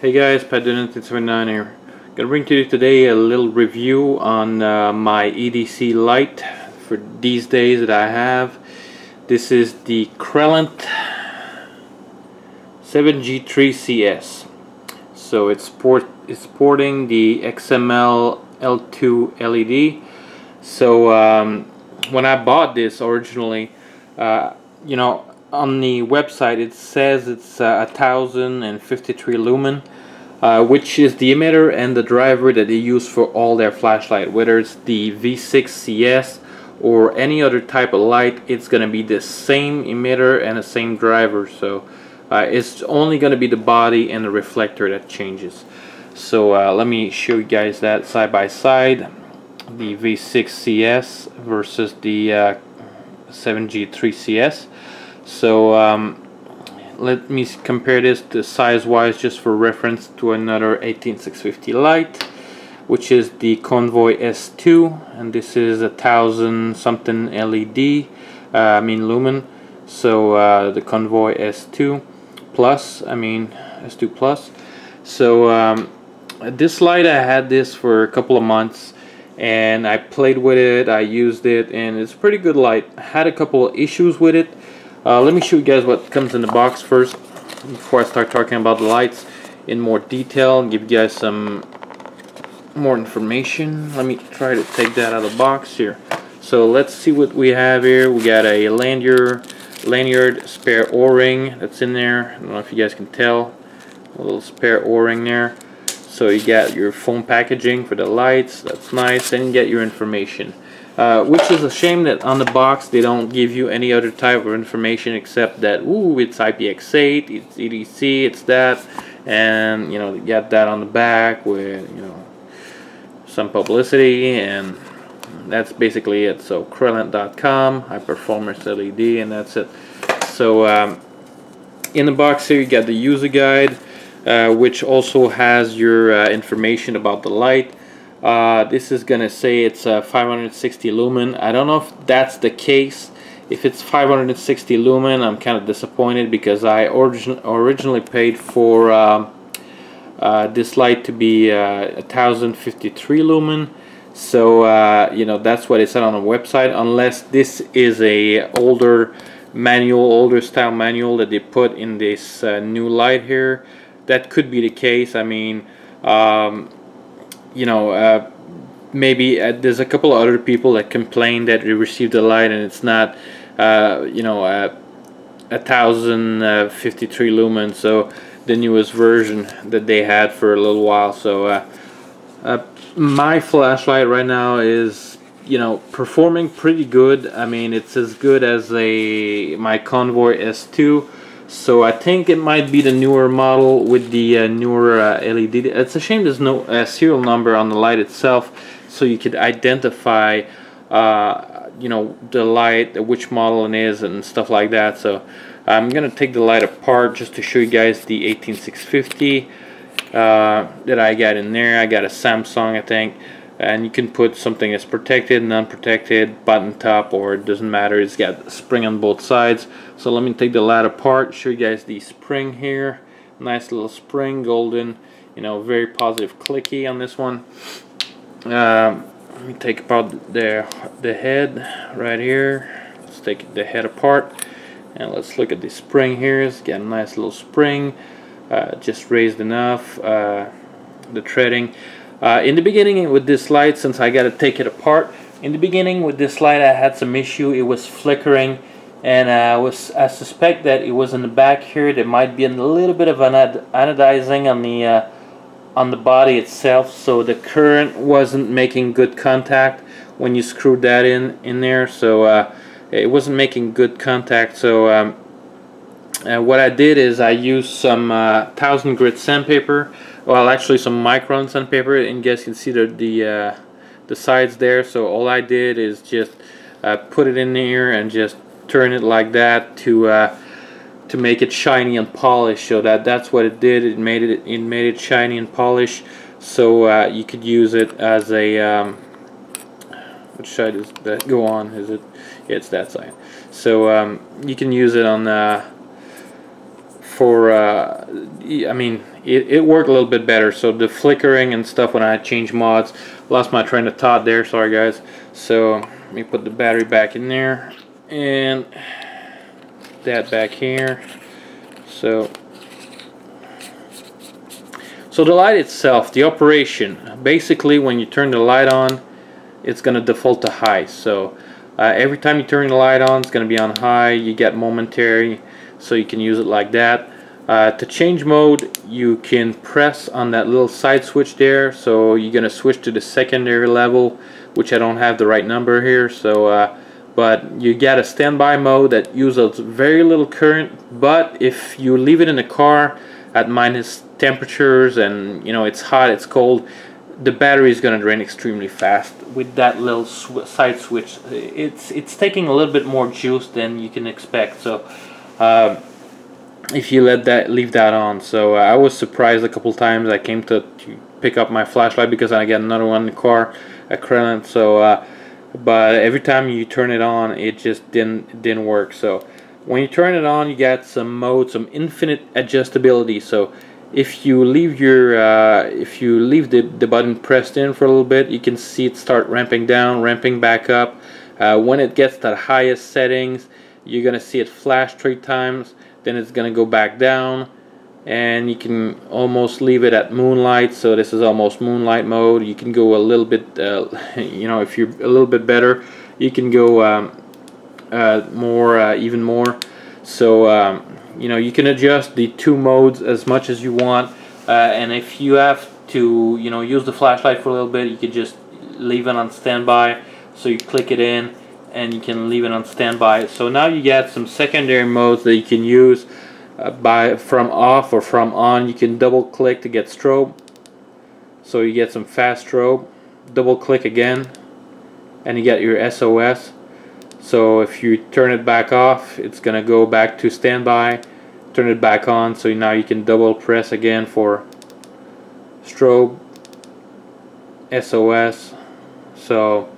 Hey guys, Pat79 here. Gonna bring to you today a little review on my EDC light for these days that I have. This is the CRELANT 7G3CS. So it's sporting the XML L2 LED. So when I bought this originally, on the website it says it's 1053 lumen, which is the emitter and the driver that they use for all their flashlight. Whether it's the V6 CS or any other type of light, it's gonna be the same emitter and the same driver. So it's only gonna be the body and the reflector that changes. So let me show you guys that side by side, the V6 CS versus the 7G3CS. So let me compare this to size wise, just for reference, to another 18650 light, which is the Convoy S2, and this is 1000 something LED, lumen. So the Convoy S2 plus, S2 plus. So this light, I had this for a couple of months and I played with it, I used it, and it's a pretty good light. I had a couple of issues with it. Let me show you guys what comes in the box first before I start talking about the lights in more detail and give you guys some more information. Let me try to take that out of the box here. So let's see what we have here. We got a lanyard spare O-ring that's in there. I don't know if you guys can tell, a little spare O-ring there. So you got your foam packaging for the lights, that's nice, and you get your information. Which is a shame that on the box they don't give you any other type of information except that, ooh, it's IPX8, it's EDC, it's that, and you got that on the back with some publicity, and that's basically it. So CRELANT.com, high performance LED, and that's it. So in the box here you got the user guide, which also has your information about the light. This is gonna say it's 560 lumen. I don't know if that's the case. If it's 560 lumen, I'm kind of disappointed, because I originally paid for this light to be 1053 lumen. So that's what it said on the website, unless this is a older style manual that they put in this new light here. That could be the case. Maybe there's a couple of other people that complain that they received the light and it's not 1053 lumen, so the newest version that they had for a little while. So my flashlight right now is performing pretty good. It's as good as my Convoy S2. So I think it might be the newer model with the newer LED. It's a shame there's no serial number on the light itself, so you could identify the light, which model it is, and stuff like that. So I'm gonna take the light apart just to show you guys the 18650 that I got in there. I got a Samsung, I think, and you can put something that's protected, non-protected, button top, or it doesn't matter. It's got a spring on both sides. So let me take the light apart, show you guys the spring here. Nice little spring, golden, very positive clicky on this one. Let me take apart the head right here. Let's take the head apart and let's look at the spring here. It's got a nice little spring, just raised enough. The threading. In the beginning with this light, since I got to take it apart, in the beginning with this light I had some issue. It was flickering, and I suspect that it was in the back here. There might be a little bit of anodizing on the body itself, so the current wasn't making good contact when you screwed that in there. So it wasn't making good contact. So what I did is I used some 1000 grit sandpaper. Well, actually some micron sandpaper, and you guys can see the sides there. So all I did is just put it in there and just turn it like that to make it shiny and polished. So that's what it did. It made it shiny and polished. So you could use it as a which side does that go on? Is it? Yeah, it's that side. So you can use it on for I mean, it worked a little bit better. So the flickering and stuff when I changed mods, lost my train of thought there, sorry guys. So let me put the battery back in there and that back here. So the light itself, the operation, basically when you turn the light on, it's going to default to high. So every time you turn the light on, it's going to be on high. You get momentary, so you can use it like that. To change mode, you can press on that little side switch there. So you're going to switch to the secondary level, which I don't have the right number here. So but you get a standby mode that uses very little current, but if you leave it in the car at minus temperatures and you know it's hot, it's cold, the battery is going to drain extremely fast. With that little side switch, it's taking a little bit more juice than you can expect. So if you leave that on. So I was surprised a couple times. I came to pick up my flashlight because I got another one in the car, a CRELANT. So but every time you turn it on, it just didn't work. So when you turn it on, you got some mode, some infinite adjustability. So if you leave the button pressed in for a little bit, you can see it start ramping down, ramping back up. When it gets to the highest settings, you're gonna see it flash 3 times, then it's gonna go back down, and you can almost leave it at moonlight. So this is almost moonlight mode. You can go a little bit you know, if you're a little bit better, you can go even more. So you know, you can adjust the 2 modes as much as you want, and if you have to, you know, use the flashlight for a little bit, you could just leave it on standby. So you click it in and you can leave it on standby. So now you get some secondary modes that you can use from off or from on. You can double click to get strobe, so you get some fast strobe. Double click again and you get your SOS. So if you turn it back off, it's gonna go back to standby. Turn it back on, so now you can double press again for strobe, SOS. So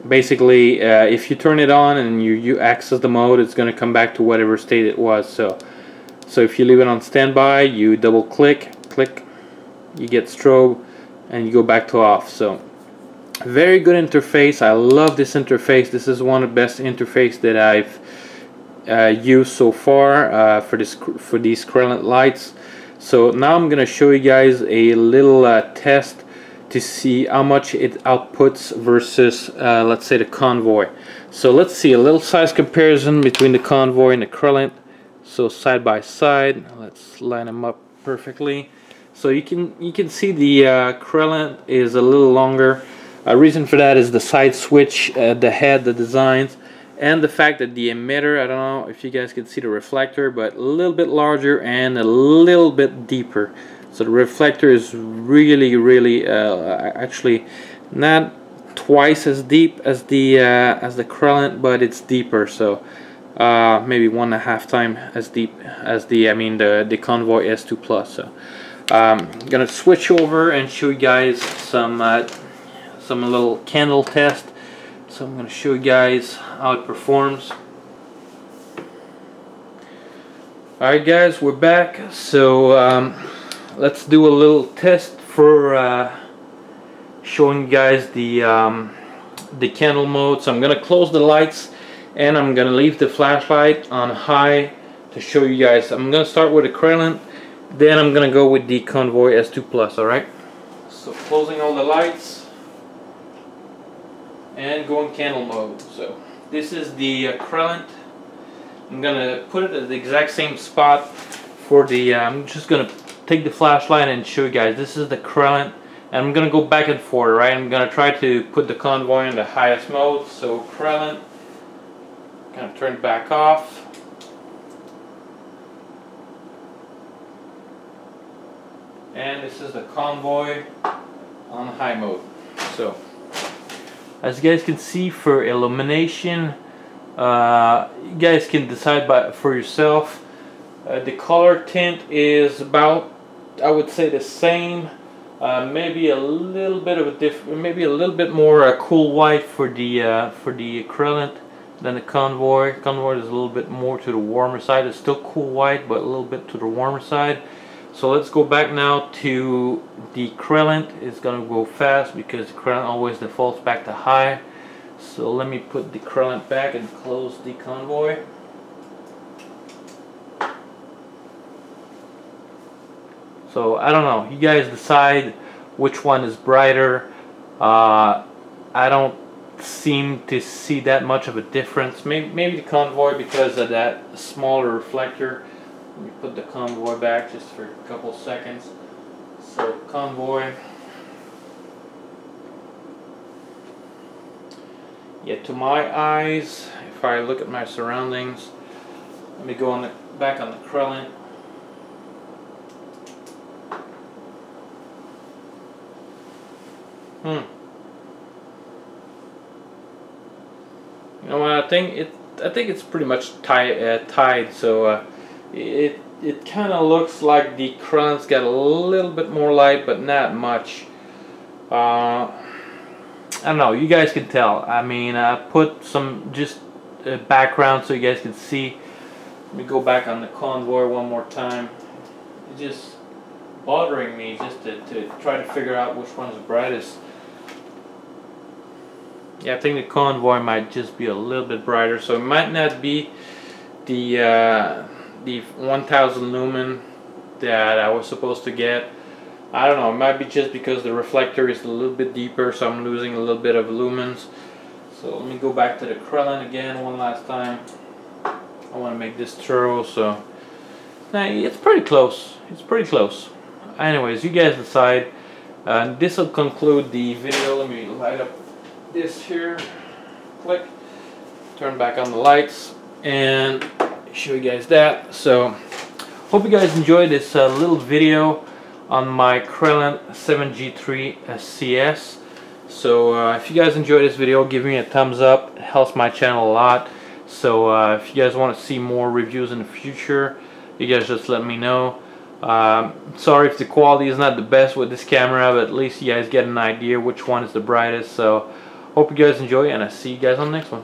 basically if you turn it on and you access the mode, it's gonna come back to whatever state it was. So if you leave it on standby, you double click, you get strobe, and you go back to off. So very good interface. I love this interface. This is one of the best interface that I've used so far for these CRELANT lights. So now I'm gonna show you guys a little test to see how much it outputs versus let's say the Convoy. So let's see a little size comparison between the Convoy and the CRELANT. So side by side, let's line them up perfectly. So you can see the CRELANT is a little longer. Reason for that is the side switch, the head, the designs, and the fact that the emitter, I don't know if you guys can see the reflector, but a little bit larger and a little bit deeper. So the reflector is really actually not twice as deep as the CRELANT, but it's deeper. So maybe 1.5 times as deep as the Convoy S2 Plus. So I'm gonna switch over and show you guys some little candle test. So I'm going to show you guys how it performs. Alright guys, we're back. So let's do a little test for showing you guys the candle mode. So I'm going to close the lights and I'm going to leave the flashlight on high to show you guys. I'm going to start with the CRELANT, then I'm going to go with the Convoy S2 Plus. Alright, so closing all the lights and go in candle mode. So this is the CRELANT. I'm gonna put it at the exact same spot for the I'm just gonna take the flashlight and show you guys. This is the CRELANT, and I'm gonna go back and forth, right? I'm gonna try to put the Convoy in the highest mode. So CRELANT, gonna turn it back off. And this is the Convoy on high mode. So as you guys can see, for illumination, you guys can decide for yourself. The color tint is about, I would say, the same. Maybe a little bit of a maybe a little bit more cool white for the CRELANT. than the Convoy. Convoy is a little bit more to the warmer side. It's still cool white, but a little bit to the warmer side. So let's go back now to the CRELANT. It's gonna go fast because the CRELANT always defaults back to high. So let me put the CRELANT back and close the Convoy. So I don't know, you guys decide which one is brighter. I don't seem to see that much of a difference. Maybe the Convoy because of that smaller reflector. Let me put the Convoy back just for a couple seconds. So Convoy, yeah, to my eyes, if I look at my surroundings, let me go on the back on the CRELANT. You know what? I think it's pretty much tied. So it kind of looks like the CRELANT's got a little bit more light, but not much. I don't know. You guys can tell. I mean, I put some just background so you guys can see. Let me go back on the Convoy one more time. It's just bothering me just to try to figure out which one's the brightest. Yeah, I think the Convoy might just be a little bit brighter, so it might not be the 1000 lumen that I was supposed to get. I don't know, it might be just because the reflector is a little bit deeper, so I'm losing a little bit of lumens. So let me go back to the CRELANT again one last time. I want to make this thorough, so now it's pretty close. It's pretty close. Anyways, you guys decide. This will conclude the video. Let me light up this here. Click. Turn back on the lights and show you guys that. So hope you guys enjoyed this little video on my CRELANT 7G3 CS. So if you guys enjoyed this video, give me a thumbs up. It helps my channel a lot. So if you guys want to see more reviews in the future, you guys just let me know. Sorry if the quality is not the best with this camera, but at least you guys get an idea which one is the brightest. So hope you guys enjoy, and I'll see you guys on the next one.